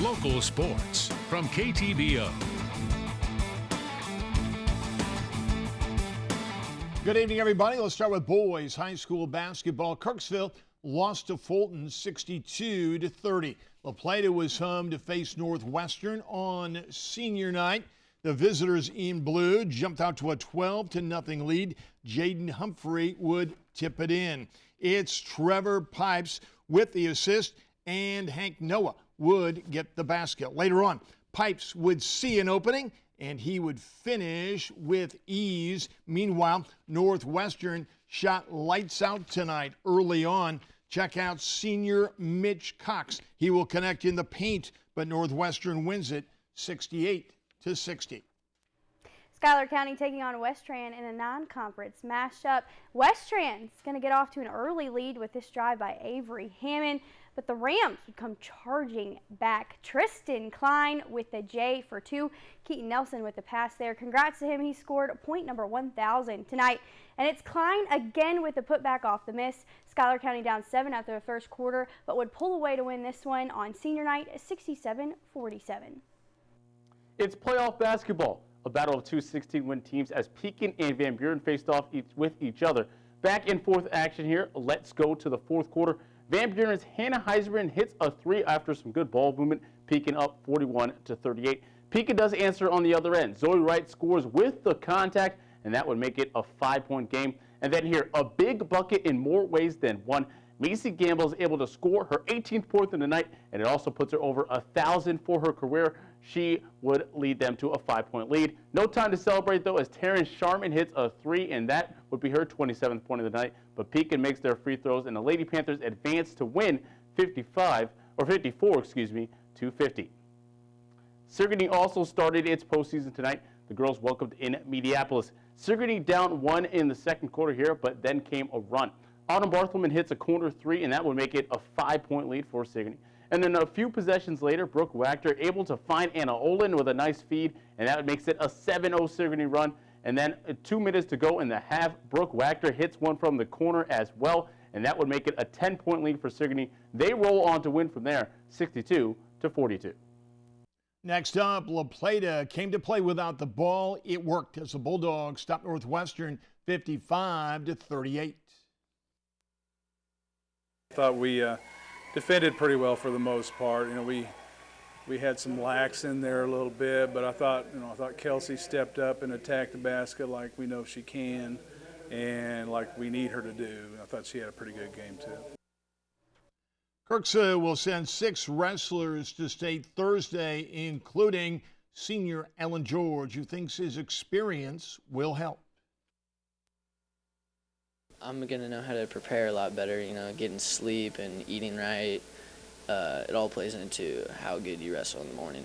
Local sports from KTVO. Good evening, everybody. Let's start with boys high school basketball. Kirksville lost to Fulton 62-30. La Plata was home to face Northwestern on senior night. The visitors in blue jumped out to a 12-0 lead. Jaden Humphrey would tip it in. It's Trevor Pipes with the assist, and Hank Noah would get the basket. Later on, Pipes would see an opening, and he would finish with ease. Meanwhile, Northwestern shot lights out tonight early on. Check out senior Mitch Cox. He will connect in the paint, but Northwestern wins it 68-60. Schuyler County taking on Westran in a non-conference mashup. Westran's going to get off to an early lead with this drive by Avery Hammond, but the Rams would come charging back. Tristan Klein with the J for 2. Keaton Nelson with the pass there. Congrats to him. He scored point number 1,000 tonight. And it's Klein again with the putback off the miss. Schuyler County down 7 after the first quarter, but would pull away to win this one on senior night 67-47. It's playoff basketball. A battle of two 16-win teams as Pekin and Van Buren faced off with each other. Back in fourth action here. Let's go to the fourth quarter. Van Buren's Hannah Heisman hits a 3 after some good ball movement. Pekin up 41-38. Pekin does answer on the other end. Zoe Wright scores with the contact, and that would make it a 5-point game. And then here, a big bucket in more ways than one. Macy Gamble is able to score her 18th point in the night, and it also puts her over 1,000 for her career. She would lead them to a 5-point lead. No time to celebrate, though, as Taryn Sharman hits a 3, and that would be her 27th point of the night. But Pekin makes their free throws, and the Lady Panthers advance to win 54, to 50. Sigourney also started its postseason tonight. The girls welcomed in Mediapolis. Sigourney down 1 in the second quarter here, but then came a run. Autumn Barthelman hits a corner 3, and that would make it a 5-point lead for Sigourney. And then a few possessions later, Brooke Wachter able to find Anna Olin with a nice feed, and that makes it a 7-0 Sigourney run. And then 2 minutes to go in the half, Brooke Wachter hits one from the corner as well, and that would make it a 10-point lead for Sigourney. They roll on to win from there, 62-42. Next up, La Plata came to play without the ball. It worked as the Bulldogs stopped Northwestern 55-38. I thought we defended pretty well for the most part. You know, we had some lacks in there a little bit, but I thought Kelsey stepped up and attacked the basket like we know she can, and like we need her to do. I thought she had a pretty good game too. Kirksville will send 6 wrestlers to state Thursday, including senior Ellen George, who thinks his experience will help. I'm going to know how to prepare a lot better, getting sleep and eating right. It all plays into how good you wrestle in the morning.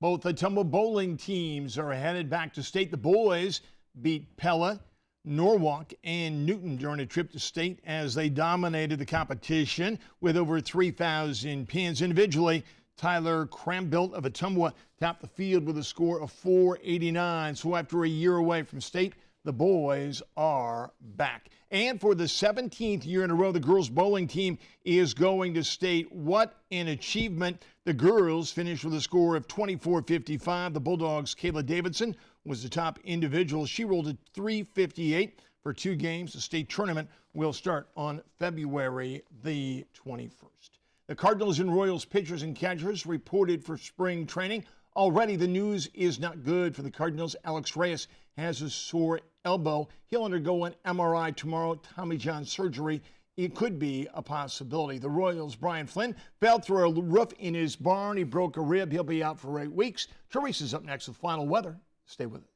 Both Ottumwa bowling teams are headed back to state. The boys beat Pella, Norwalk, and Newton during a trip to state as they dominated the competition with over 3,000 pins. Individually, Tyler Crambilt of Ottumwa topped the field with a score of 489. So after a year away from state, the boys are back. And for the 17th year in a row, the girls bowling team is going to state. What an achievement. The girls finished with a score of 24-55. The Bulldogs' Kayla Davidson was the top individual. She rolled a 358 for 2 games. The state tournament will start on February the 21st. The Cardinals and Royals pitchers and catchers reported for spring training. Already the news is not good for the Cardinals. Alex Reyes has a sore elbow. He'll undergo an MRI tomorrow, Tommy John surgery. It could be a possibility. The Royals' Brian Flynn fell through a roof in his barn. He broke a rib. He'll be out for 8 weeks. Teresa's up next with final weather. Stay with us.